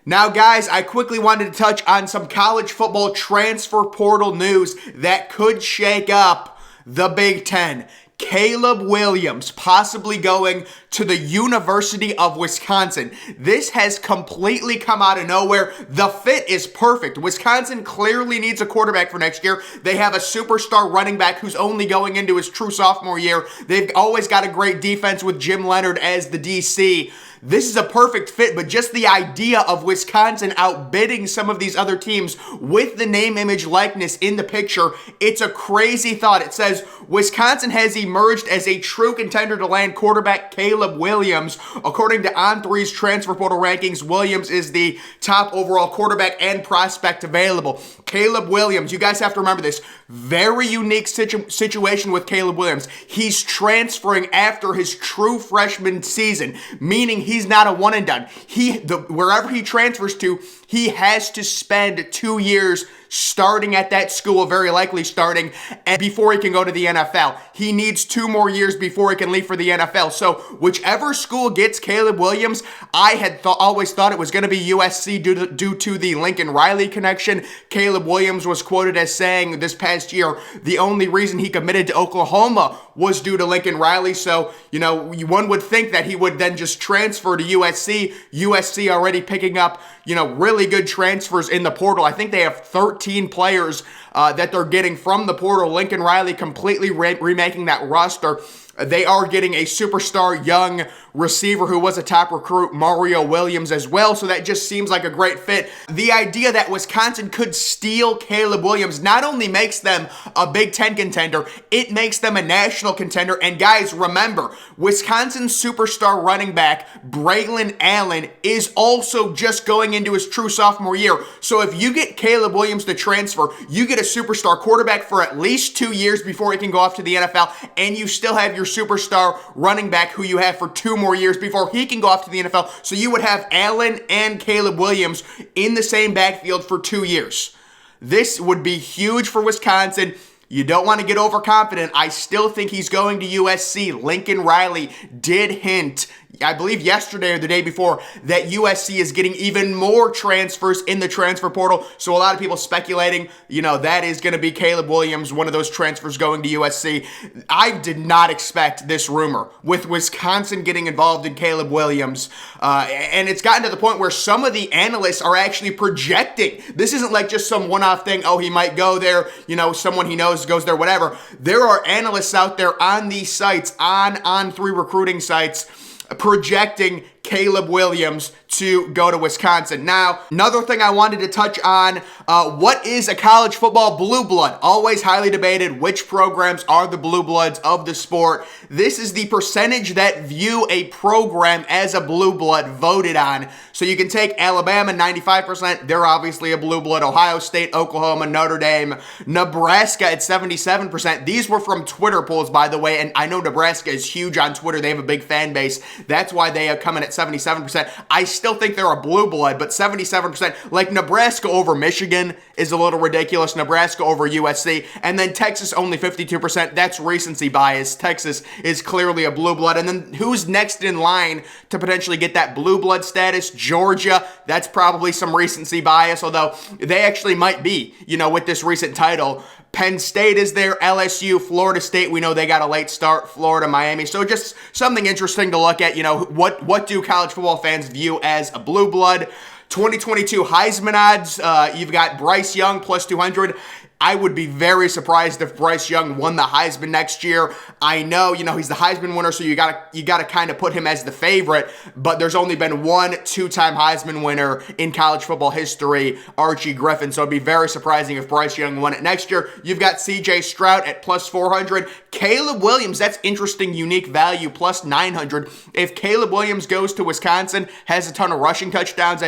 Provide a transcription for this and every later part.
Now, guys, I quickly wanted to touch on some college football transfer portal news that could shake up the Big Ten. Caleb Williams possibly going to the University of Wisconsin. This has completely come out of nowhere. The fit is perfect. Wisconsin clearly needs a quarterback for next year. They have a superstar running back who's only going into his true sophomore year. They've always got a great defense with Jim Leonhard as the DC. This is a perfect fit, but just the idea of Wisconsin outbidding some of these other teams with the name, image, likeness in the picture, it's a crazy thought. It says Wisconsin has emerged as a true contender to land quarterback Caleb Williams. According to On3's transfer portal rankings, Williams is the top overall quarterback and prospect available. Caleb Williams, you guys have to remember this, very unique situation with Caleb Williams. He's transferring after his true freshman season, meaning he's not a one and done. Wherever he transfers to, he has to spend 2 years starting at that school, very likely starting, and before he can go to the NFL. He needs 2 more years before he can leave for the NFL. So whichever school gets Caleb Williams, I had always thought it was going to be USC due to the Lincoln Riley connection. Caleb Williams was quoted as saying this past year the only reason he committed to Oklahoma was due to Lincoln Riley. So, one would think that he would then just transfer to USC. USC already picking up, really good transfers in the portal. I think they have 13 players that they're getting from the portal. Lincoln Riley completely remaking that roster. They are getting a superstar young receiver who was a top recruit, Mario Williams, as well. So that just seems like a great fit. The idea that Wisconsin could steal Caleb Williams not only makes them a Big Ten contender, it makes them a national contender. And guys, remember, Wisconsin's superstar running back, Braylon Allen, is also just going into his true sophomore year. So if you get Caleb Williams to transfer, you get a superstar quarterback for at least 2 years before he can go off to the NFL, and you still have your superstar running back who you have for 2 more years before he can go off to the NFL. So you would have Allen and Caleb Williams in the same backfield for 2 years. This would be huge for Wisconsin. You don't want to get overconfident. I still think he's going to USC. Lincoln Riley did hint, I believe yesterday or the day before, that USC is getting even more transfers in the transfer portal. So a lot of people speculating, that is going to be Caleb Williams, one of those transfers going to USC. I did not expect this rumor with Wisconsin getting involved in Caleb Williams. And it's gotten to the point where some of the analysts are actually projecting. This isn't like just some one-off thing. Oh, he might go there. Someone he knows goes there, whatever. There are analysts out there on these sites, on 3 recruiting sites, projecting Caleb Williams to go to Wisconsin. Now, another thing I wanted to touch on, what is a college football blue blood? Always highly debated. Which programs are the blue bloods of the sport? This is the percentage that view a program as a blue blood voted on. So you can take Alabama, 95%. They're obviously a blue blood. Ohio State, Oklahoma, Notre Dame, Nebraska at 77%. These were from Twitter polls, by the way, and I know Nebraska is huge on Twitter. They have a big fan base. That's why they come in at 77%. I still think they're a blue blood, but 77%, like Nebraska over Michigan is a little ridiculous. Nebraska over USC, and then Texas only 52%. That's recency bias. Texas is clearly a blue blood. And then who's next in line to potentially get that blue blood status? Georgia. That's probably some recency bias, although they actually might be, with this recent title. Penn State is there, LSU, Florida State, we know they got a late start, Florida, Miami. So just something interesting to look at, what do college football fans view as a blue blood? 2022 Heisman odds, you've got Bryce Young plus 200. I would be very surprised if Bryce Young won the Heisman next year. I know, he's the Heisman winner, so you gotta kind of put him as the favorite, but there's only been one 2-time Heisman winner in college football history, Archie Griffin, so it'd be very surprising if Bryce Young won it next year. You've got CJ Stroud at plus 400. Caleb Williams, that's interesting, unique value, plus 900. If Caleb Williams goes to Wisconsin, has a ton of rushing touchdowns,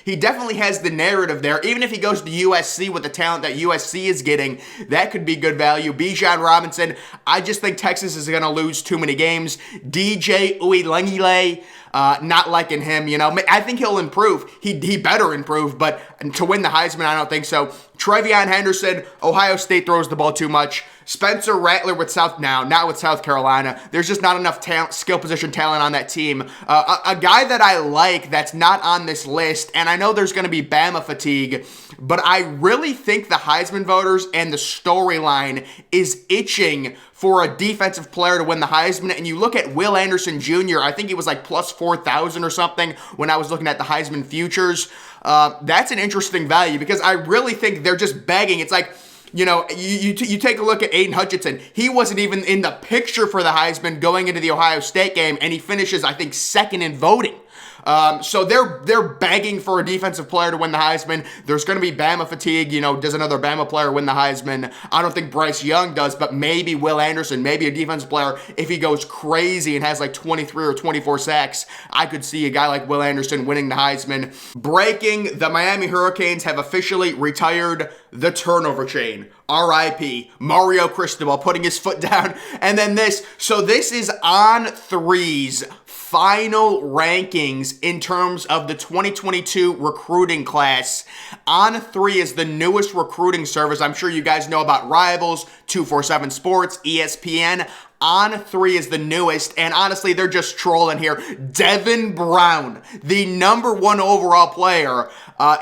he definitely has the narrative there. Even if he goes to USC with the talent that USC is getting, that could be good value. Bijan Robinson, I just think Texas is going to lose too many games. DJ Uiagalelei, Not liking him, I think he'll improve. He better improve, but to win the Heisman, I don't think so. Trevion Henderson, Ohio State throws the ball too much. Spencer Rattler not with South Carolina. There's just not enough skill position talent on that team. A guy that I like that's not on this list, and I know there's going to be Bama fatigue, but I really think the Heisman voters and the storyline is itching for a defensive player to win the Heisman. And you look at Will Anderson Jr., I think he was like plus 4,000 or something when I was looking at the Heisman futures. That's an interesting value because I really think they're just begging. It's like, you take a look at Aiden Hutchinson. He wasn't even in the picture for the Heisman going into the Ohio State game, and he finishes, I think, second in voting. So they're begging for a defensive player to win the Heisman. There's going to be Bama fatigue. Does another Bama player win the Heisman? I don't think Bryce Young does, but maybe Will Anderson, maybe a defensive player, if he goes crazy and has like 23 or 24 sacks, I could see a guy like Will Anderson winning the Heisman. Breaking, the Miami Hurricanes have officially retired the turnover chain. R.I.P. Mario Cristobal putting his foot down. And then this. So this is On3's final rankings in terms of the 2022 recruiting class. On3 is the newest recruiting service. I'm sure you guys know about Rivals, 247 Sports, ESPN. On3 is the newest, and honestly, they're just trolling here. Devin Brown, the number 1 overall player.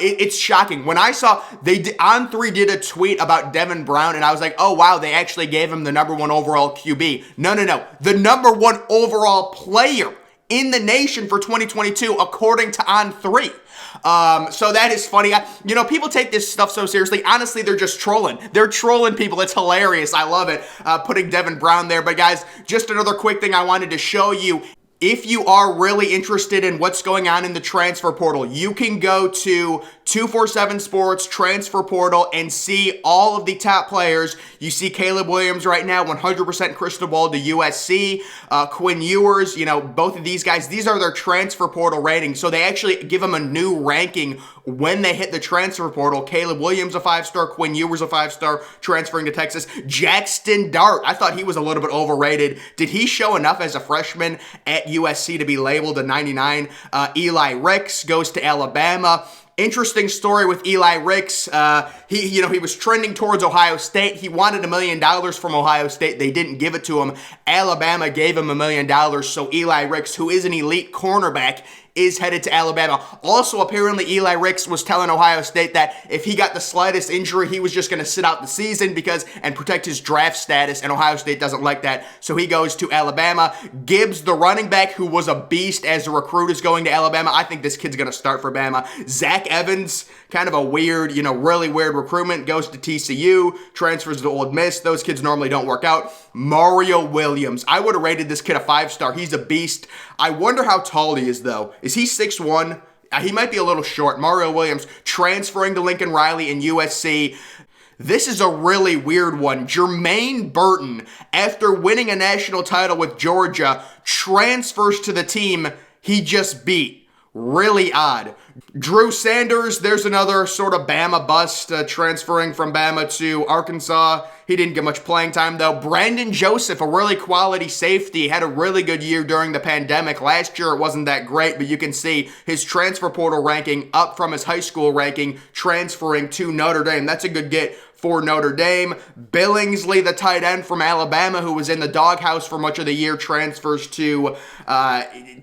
It's shocking. When I saw On3 did a tweet about Devin Brown, and I was like, oh wow, they actually gave him the number 1 overall QB. No. The number 1 overall player in the nation for 2022, according to On3. So that is funny. People take this stuff so seriously. Honestly, they're just trolling. They're trolling people. It's hilarious. I love it. Putting Devin Brown there. But guys, just another quick thing I wanted to show you. If you are really interested in what's going on in the transfer portal, you can go to 247 Sports Transfer Portal and see all of the top players. You see Caleb Williams right now, 100% crystal ball to USC. Quinn Ewers, both of these guys, these are their transfer portal ratings. So they actually give them a new ranking when they hit the transfer portal. Caleb Williams a 5-star, Quinn Ewers a 5-star, transferring to Texas. Jackson Dart, I thought he was a little bit overrated. Did he show enough as a freshman at USC to be labeled a 99? Eli Ricks goes to Alabama. Interesting story with Eli Ricks. He was trending towards Ohio State. He wanted $1 million from Ohio State. They didn't give it to him. Alabama gave him $1 million. So Eli Ricks, who is an elite cornerback, is headed to Alabama. Also, apparently, Eli Ricks was telling Ohio State that if he got the slightest injury, he was just going to sit out the season and protect his draft status, and Ohio State doesn't like that, so he goes to Alabama. Gibbs, the running back, who was a beast as a recruit, is going to Alabama. I think this kid's going to start for Bama. Zach Evans, kind of a weird, really weird recruitment, goes to TCU, transfers to Ole Miss. Those kids normally don't work out. Mario Williams. I would have rated this kid a 5-star. He's a beast. I wonder how tall he is, though. Is he 6'1"? He might be a little short. Mario Williams transferring to Lincoln Riley and USC. This is a really weird one. Jermaine Burton, after winning a national title with Georgia, transfers to the team he just beat. Really odd. Drew Sanders, there's another sort of Bama bust, transferring from Bama to Arkansas. He didn't get much playing time, though. Brandon Joseph, a really quality safety, had a really good year during the pandemic. Last year, it wasn't that great, but you can see his transfer portal ranking up from his high school ranking, transferring to Notre Dame. That's a good get for Notre Dame. Billingsley, the tight end from Alabama, who was in the doghouse for much of the year, transfers to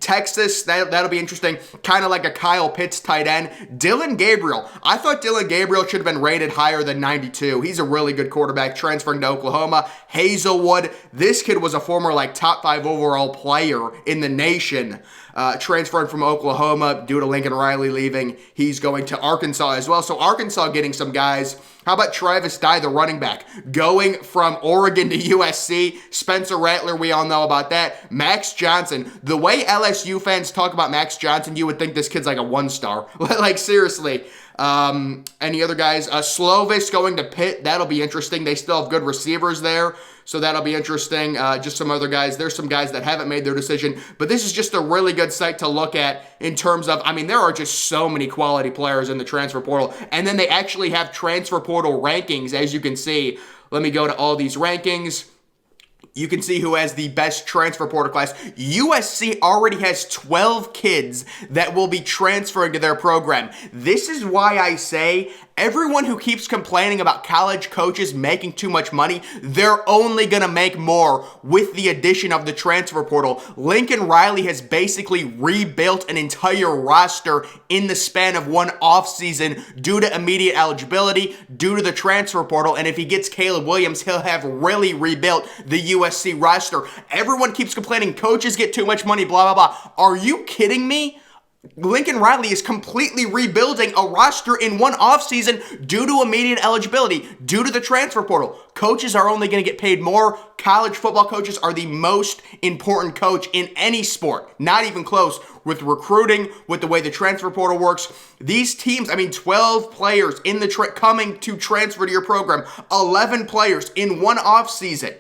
Texas. That'll be interesting. Kind of like a Kyle Pitts tight end. Dylan Gabriel. I thought Dylan Gabriel should have been rated higher than 92. He's a really good quarterback, transferring to Oklahoma. Hazelwood. This kid was a former top 5 overall player in the nation. Transferring from Oklahoma due to Lincoln Riley leaving. He's going to Arkansas as well. So Arkansas getting some guys. How about Travis Dye, the running back, going from Oregon to USC? Spencer Rattler, we all know about that. Max Johnson. The way LSU fans talk about Max Johnson, you would think this kid's like a 1-star. Seriously. Any other guys? Slovis going to Pitt. That'll be interesting. They still have good receivers there, so that'll be interesting. Just some other guys. There's some guys that haven't made their decision, but this is just a really good site to look at in terms of, there are just so many quality players in the transfer portal, and then they actually have transfer portal rankings, as you can see. Let me go to all these rankings. you can see who has the best transfer portal class. USC already has 12 kids that will be transferring to their program. This is why I say everyone who keeps complaining about college coaches making too much money, they're only going to make more with the addition of the transfer portal. Lincoln Riley has basically rebuilt an entire roster in the span of one offseason due to immediate eligibility, due to the transfer portal, and if he gets Caleb Williams, he'll have really rebuilt the USC roster. Everyone keeps complaining coaches get too much money, blah, blah, blah. Are you kidding me? Lincoln Riley is completely rebuilding a roster in one offseason due to immediate eligibility, due to the transfer portal. Coaches are only going to get paid more. College football coaches are the most important coach in any sport. Not even close. With recruiting, with the way the transfer portal works, these teams, 12 players in the coming to transfer to your program, 11 players in one offseason.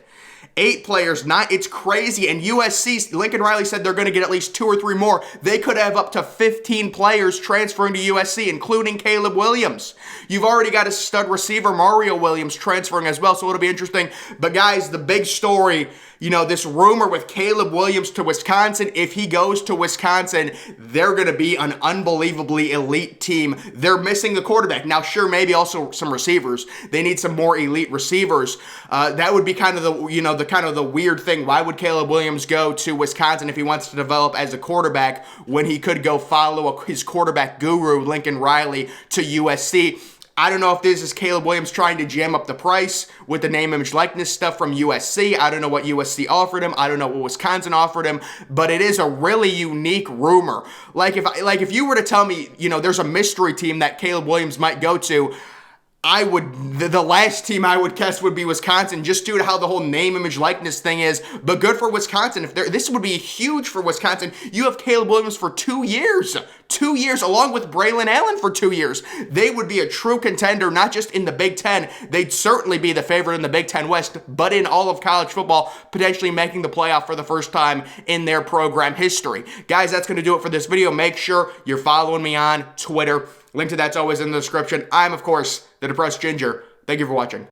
8 players, it's crazy. And USC, Lincoln Riley said they're going to get at least 2 or 3 more. They could have up to 15 players transferring to USC, including Caleb Williams. You've already got a stud receiver, Mario Williams, transferring as well, so it'll be interesting. But guys, the big story, this rumor with Caleb Williams to Wisconsin, if he goes to Wisconsin, they're going to be an unbelievably elite team. They're missing the quarterback. Now, sure, maybe also some receivers. They need some more elite receivers. That would be kind of the weird thing. Why would Caleb Williams go to Wisconsin if he wants to develop as a quarterback when he could go follow his quarterback guru, Lincoln Riley, to USC? I don't know if this is Caleb Williams trying to jam up the price with the name, image, likeness stuff from USC. I don't know what USC offered him. I don't know what Wisconsin offered him, but it is a really unique rumor. Like if you were to tell me, there's a mystery team that Caleb Williams might go to, the last team I would guess would be Wisconsin, just due to how the whole name, image, likeness thing is. But good for Wisconsin. This would be huge for Wisconsin. You have Caleb Williams for 2 years. 2 years, along with Braylon Allen for 2 years. They would be a true contender, not just in the Big Ten. They'd certainly be the favorite in the Big Ten West, but in all of college football, potentially making the playoff for the first time in their program history. Guys, that's going to do it for this video. Make sure you're following me on Twitter. Link to that's always in the description. I'm, of course, the Depressed Ginger. Thank you for watching.